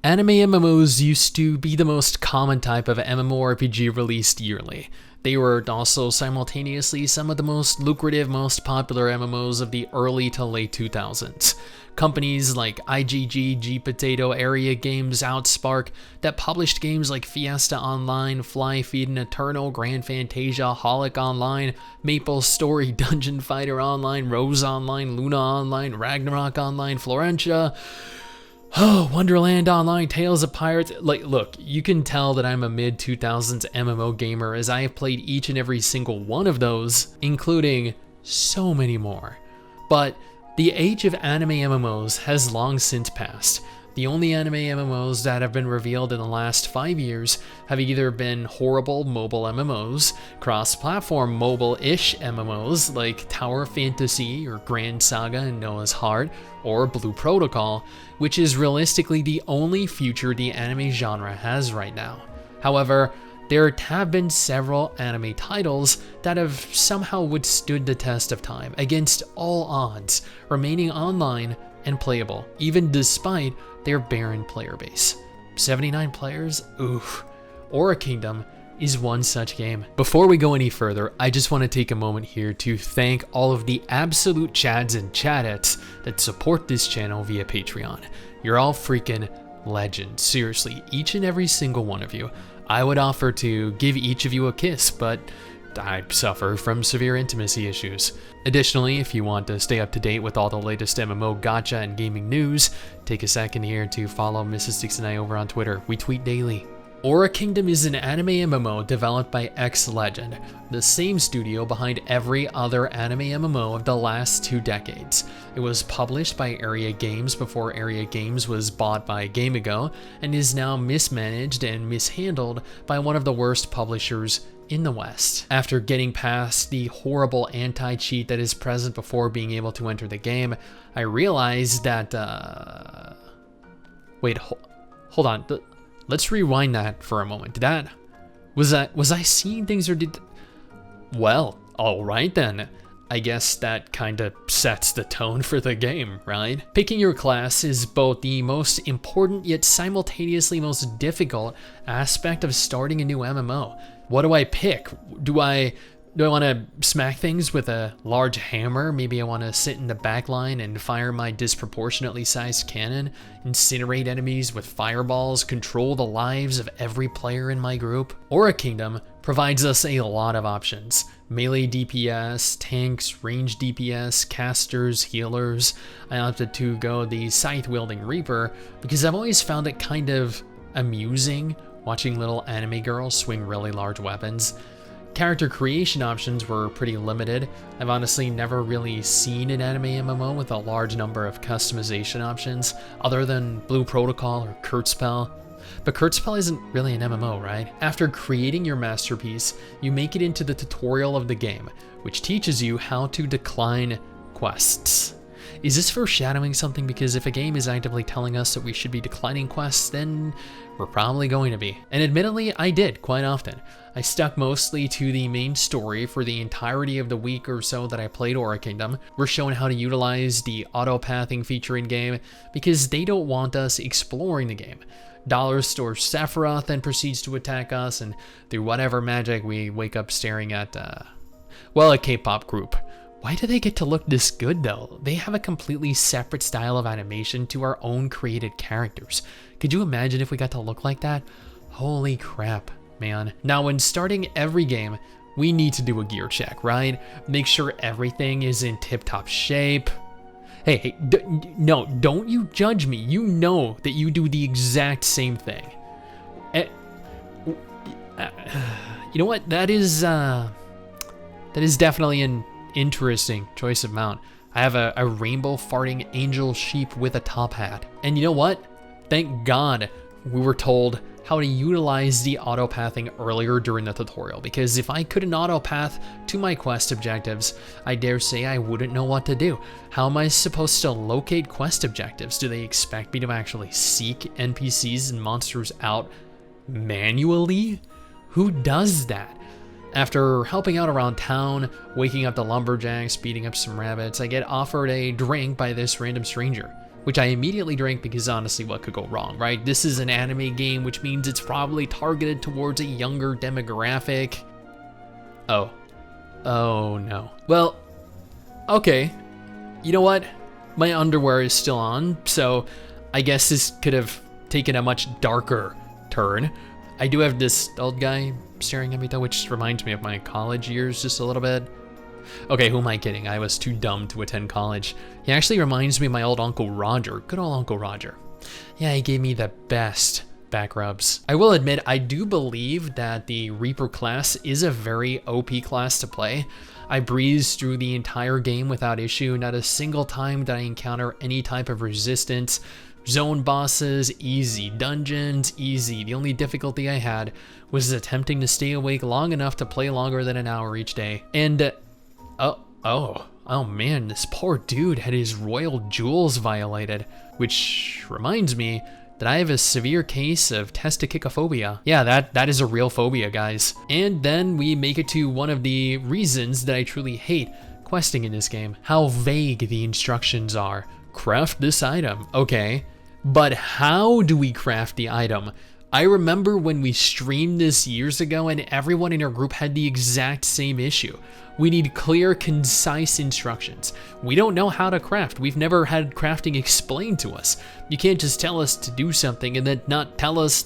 Anime MMOs used to be the most common type of MMORPG released yearly. They were also simultaneously some of the most lucrative, most popular MMOs of the early to late 2000s. Companies like IGG, GPotato, Aeria Games, Outspark that published games like Fiesta Online, FlyFF, Eternal, Gran, Fantasia, Holic Online, MapleStory, Dungeon Fighter Online, Rose Online, Luna Online, Ragnarok Online, Florensia, Wonderland Online, Tales of Pirates. Look, you can tell that I'm a mid-2000s MMO gamer as I have played each and every single one of those, including so many more. But the age of anime MMOs has long since passed. The only anime MMOs that have been revealed in the last 5 years have either been horrible mobile MMOs, cross-platform mobile-ish MMOs like Tower Fantasy or Gran Saga and Noah's Heart, or Blue Protocol, which is realistically the only future the anime genre has right now. However, there have been several anime titles that have somehow withstood the test of time against all odds, remaining online and playable, even despite their barren player base. 79 players? Oof. Aura Kingdom is one such game. Before we go any further, I just want to take a moment here to thank all of the absolute chads and chadettes that support this channel via Patreon. You're all freaking legends. Seriously, each and every single one of you. I would offer to give each of you a kiss, but I suffer from severe intimacy issues. Additionally, if you want to stay up to date with all the latest MMO gacha and gaming news, take a second here to follow Mrs. Sticks and I over on Twitter. We tweet daily. Aura Kingdom is an anime MMO developed by X Legend, the same studio behind every other anime MMO of the last 2 decades. It was published by Aeria Games before Aeria Games was bought by Gamigo, and is now mismanaged and mishandled by one of the worst publishers in the West. After getting past the horrible anti-cheat that is present before being able to enter the game, I realized that, wait, hold on. Let's rewind that for a moment. Was I seeing things, or did... Well, alright then. I guess that kinda sets the tone for the game, right? Picking your class is both the most important yet simultaneously most difficult aspect of starting a new MMO. What do I pick? Do I want to smack things with a large hammer? Maybe I want to sit in the back line and fire my disproportionately sized cannon, incinerate enemies with fireballs, control the lives of every player in my group? Aura Kingdom provides us a lot of options. Melee DPS, tanks, range DPS, casters, healers. I opted to go the scythe-wielding Reaper because I've always found it kind of amusing watching little anime girls swing really large weapons. Character creation options were pretty limited. I've honestly never really seen an anime MMO with a large number of customization options, other than Blue Protocol or Kurtzspell. But Kurtzspell isn't really an MMO, right? After creating your masterpiece, you make it into the tutorial of the game, which teaches you how to decline quests. Is this foreshadowing something? Because if a game is actively telling us that we should be declining quests, then we're probably going to be. And admittedly, I did quite often. I stuck mostly to the main story for the entirety of the week or so that I played Aura Kingdom. We're shown how to utilize the auto-pathing feature in game because they don't want us exploring the game. Dollar Store Sephiroth then proceeds to attack us, and through whatever magic we wake up staring at, a K-pop group. Why do they get to look this good though? They have a completely separate style of animation to our own created characters. Could you imagine if we got to look like that? Holy crap, man. Now when starting every game, we need to do a gear check, right? Make sure everything is in tip-top shape. Hey, no, don't you judge me. You know that you do the exact same thing. You know what? That is definitely an interesting choice of mount. I have a rainbow farting angel sheep with a top hat. And you know what? Thank God we were told how to utilize the auto-pathing earlier during the tutorial, because if I couldn't auto-path to my quest objectives, I dare say I wouldn't know what to do. How am I supposed to locate quest objectives? Do they expect me to actually seek NPCs and monsters out manually? Who does that? After helping out around town, waking up the lumberjacks, beating up some rabbits, I get offered a drink by this random stranger. which I immediately drank because honestly, what could go wrong, right? This is an anime game, which means it's probably targeted towards a younger demographic. Oh no. Well, okay. You know what? My underwear is still on, so I guess this could have taken a much darker turn. I do have this old guy staring at me though, which reminds me of my college years just a little bit. Okay, who am I kidding? I was too dumb to attend college. He actually reminds me of my old Uncle Roger. Good old Uncle Roger. Yeah, he gave me the best back rubs. I will admit, I do believe that the Reaper class is a very OP class to play. I breezed through the entire game without issue. Not a single time did I encounter any type of resistance. Zone bosses, easy. Dungeons, easy. The only difficulty I had was attempting to stay awake long enough to play longer than an hour each day. And, oh man, this poor dude had his royal jewels violated. Which reminds me that I have a severe case of testicophobia. Yeah, that is a real phobia, guys. And then we make it to one of the reasons that I truly hate questing in this game. How vague the instructions are. Craft this item, okay. But how do we craft the item? I remember when we streamed this years ago and everyone in our group had the exact same issue. We need clear, concise instructions. We don't know how to craft. We've never had crafting explained to us. You can't just tell us to do something and then not tell us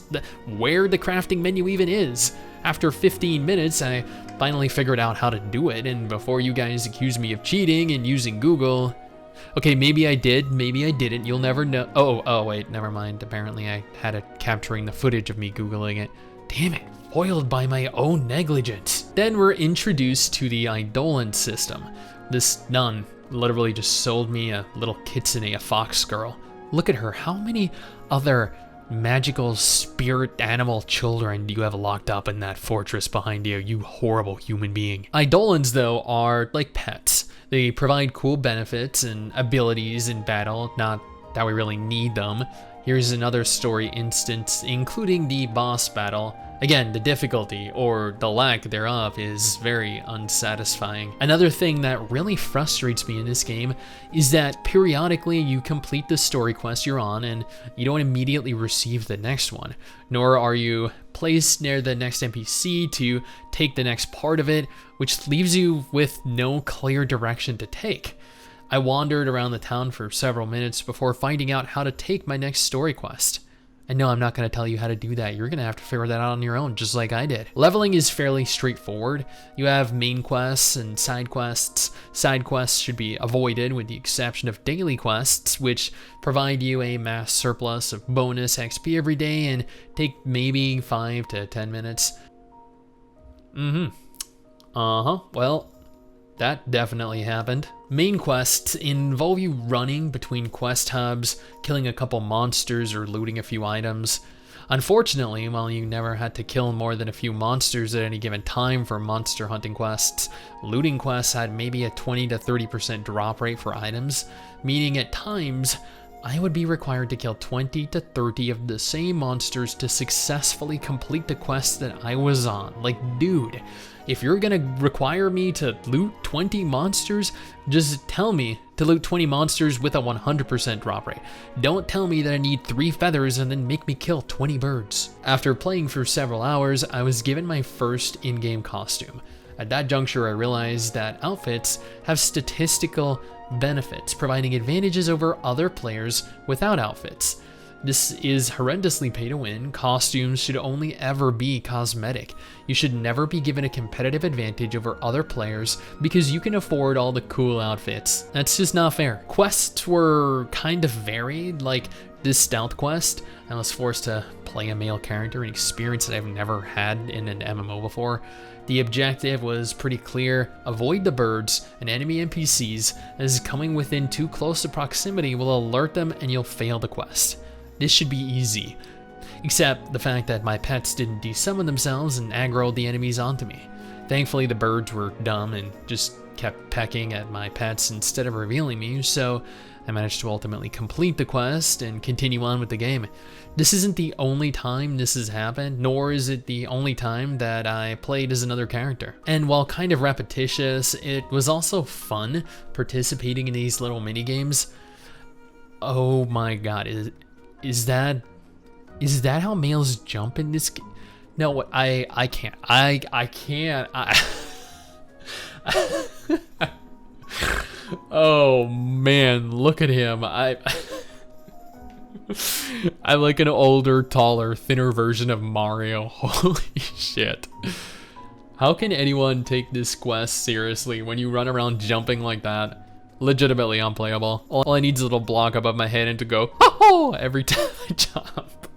where the crafting menu even is. After 15 minutes, I finally figured out how to do it, and before you guys accuse me of cheating and using Google... Okay, maybe I did, maybe I didn't, you'll never know. Oh, wait, never mind. Apparently I had it capturing the footage of me Googling it. Damn it, foiled by my own negligence. Then we're introduced to the Eidolon system. This nun literally just sold me a little kitsune, a fox girl. Look at her, how many other magical spirit animal children do you have locked up in that fortress behind you, you horrible human being? Eidolons, though, are like pets. They provide cool benefits and abilities in battle, not that we really need them. Here's another story instance, including the boss battle. Again, the difficulty, or the lack thereof, is very unsatisfying. Another thing that really frustrates me in this game is that periodically you complete the story quest you're on and you don't immediately receive the next one, nor are you placed near the next NPC to take the next part of it, which leaves you with no clear direction to take. I wandered around the town for several minutes before finding out how to take my next story quest. And no, I'm not going to tell you how to do that. You're going to have to figure that out on your own, just like I did. Leveling is fairly straightforward. You have main quests and side quests. Side quests should be avoided with the exception of daily quests, which provide you a mass surplus of bonus XP every day and take maybe 5 to 10 minutes. Well, that definitely happened. Main quests involve you running between quest hubs, killing a couple monsters, or looting a few items. Unfortunately, while you never had to kill more than a few monsters at any given time for monster hunting quests, looting quests had maybe a 20 to 30% drop rate for items, meaning at times, I would be required to kill 20 to 30 of the same monsters to successfully complete the quest that I was on. Like, dude, if you're gonna require me to loot 20 monsters, just tell me to loot 20 monsters with a 100% drop rate. Don't tell me that I need 3 feathers and then make me kill 20 birds. After playing for several hours, I was given my first in-game costume. At that juncture, I realized that outfits have statistical benefits, providing advantages over other players without outfits. This is horrendously pay to win. Costumes should only ever be cosmetic. You should never be given a competitive advantage over other players because you can afford all the cool outfits. That's just not fair. Quests were kind of varied, like this stealth quest. I was forced to play a male character, an experience that I've never had in an MMO before. The objective was pretty clear: avoid the birds and enemy NPCs, as coming within too close a proximity will alert them and you'll fail the quest. This should be easy, except the fact that my pets didn't desummon themselves and aggroed the enemies onto me. Thankfully, the birds were dumb and just kept pecking at my pets instead of revealing me, so I managed to ultimately complete the quest and continue on with the game. This isn't the only time this has happened, nor is it the only time that I played as another character. And while kind of repetitious, it was also fun participating in these little mini games. Oh my god, is that how males jump in this game? No, I can't. I can't. Oh man, look at him. I'm like an older, taller, thinner version of Mario. Holy shit. How can anyone take this quest seriously when you run around jumping like that? Legitimately unplayable. All I need is a little block above my head and to go, oh, every time I jump.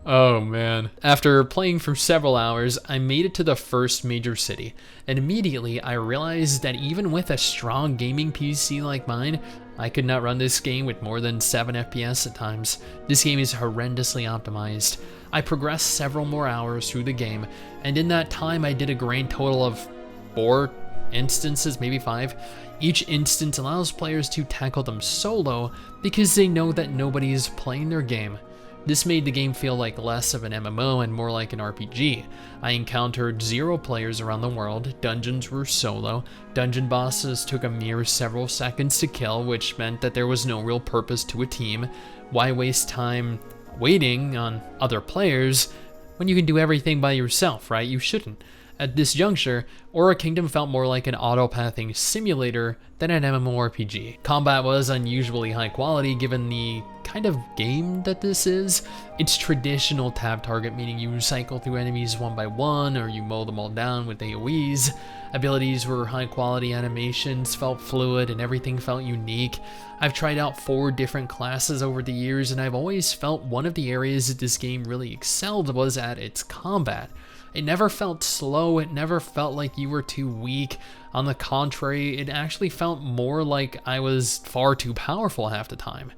Oh man. After playing for several hours, I made it to the first major city, and immediately I realized that even with a strong gaming PC like mine, I could not run this game with more than 7 FPS at times. This game is horrendously optimized. I progressed several more hours through the game, and in that time I did a grand total of 4 instances, maybe 5. Each instance allows players to tackle them solo because they know that nobody is playing their game. This made the game feel like less of an MMO and more like an RPG. I encountered 0 players around the world, dungeons were solo, dungeon bosses took a mere several seconds to kill, which meant that there was no real purpose to a team. Why waste time waiting on other players when you can do everything by yourself, right? You shouldn't. At this juncture, Aura Kingdom felt more like an auto-pathing simulator than an MMORPG. Combat was unusually high quality given the kind of game that this is. It's traditional tab target, meaning you cycle through enemies one by one or you mow them all down with AoEs. Abilities were high quality, animations felt fluid, and everything felt unique. I've tried out 4 different classes over the years, and I've always felt one of the areas that this game really excelled was at its combat. It never felt slow, it never felt like you were too weak. On the contrary, it actually felt more like I was far too powerful half the time.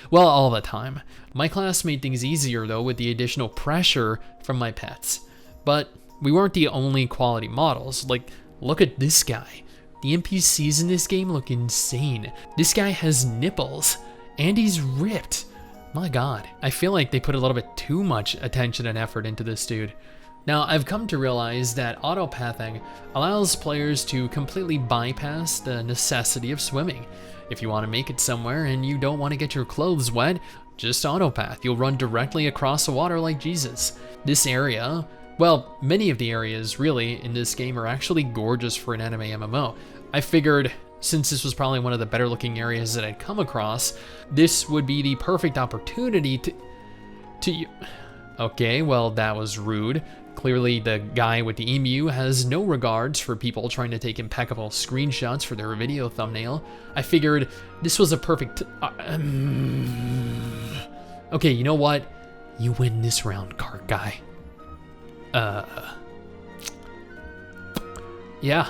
Well, all the time. My class made things easier though with the additional pressure from my pets. But we weren't the only quality models. Like, look at this guy. The NPCs in this game look insane. This guy has nipples, and he's ripped. My god, I feel like they put a little bit too much attention and effort into this dude. Now, I've come to realize that autopathing allows players to completely bypass the necessity of swimming. If you want to make it somewhere and you don't want to get your clothes wet, just autopath. You'll run directly across the water like Jesus. This area, well, many of the areas really in this game are actually gorgeous for an anime MMO. I figured since this was probably one of the better looking areas that I'd come across, this would be the perfect opportunity to Okay, well, that was rude. Clearly, the guy with the emu has no regards for people trying to take impeccable screenshots for their video thumbnail. I figured this was a perfect... Okay, you know what? You win this round, cart guy. Yeah,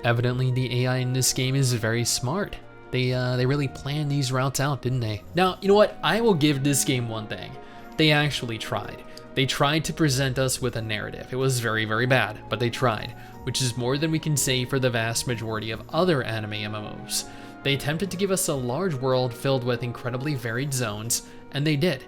evidently the AI in this game is very smart. They really planned these routes out, didn't they? Now, you know what? I will give this game one thing. They actually tried. They tried to present us with a narrative. It was very, very bad, but they tried, which is more than we can say for the vast majority of other anime MMOs. They attempted to give us a large world filled with incredibly varied zones, and they did.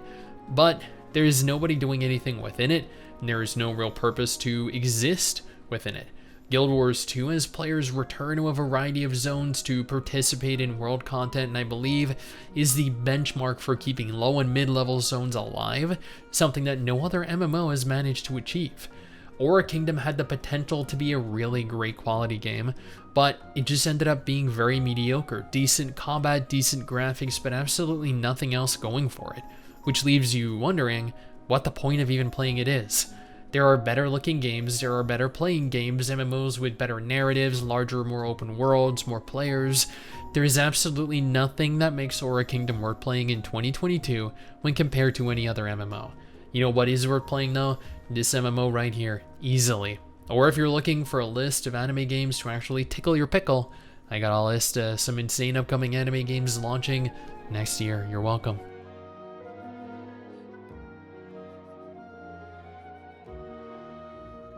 But there is nobody doing anything within it, and there is no real purpose to exist within it. Guild Wars 2 has players return to a variety of zones to participate in world content, and I believe is the benchmark for keeping low and mid-level zones alive, something that no other MMO has managed to achieve. Aura Kingdom had the potential to be a really great quality game, but it just ended up being very mediocre. Decent combat, decent graphics, but absolutely nothing else going for it, which leaves you wondering what the point of even playing it is. There are better looking games, there are better playing games, MMOs with better narratives, larger, more open worlds, more players. There is absolutely nothing that makes Aura Kingdom worth playing in 2022 when compared to any other MMO. You know what is worth playing though? This MMO right here, easily. Or if you're looking for a list of anime games to actually tickle your pickle, I got a list of some insane upcoming anime games launching next year. You're welcome.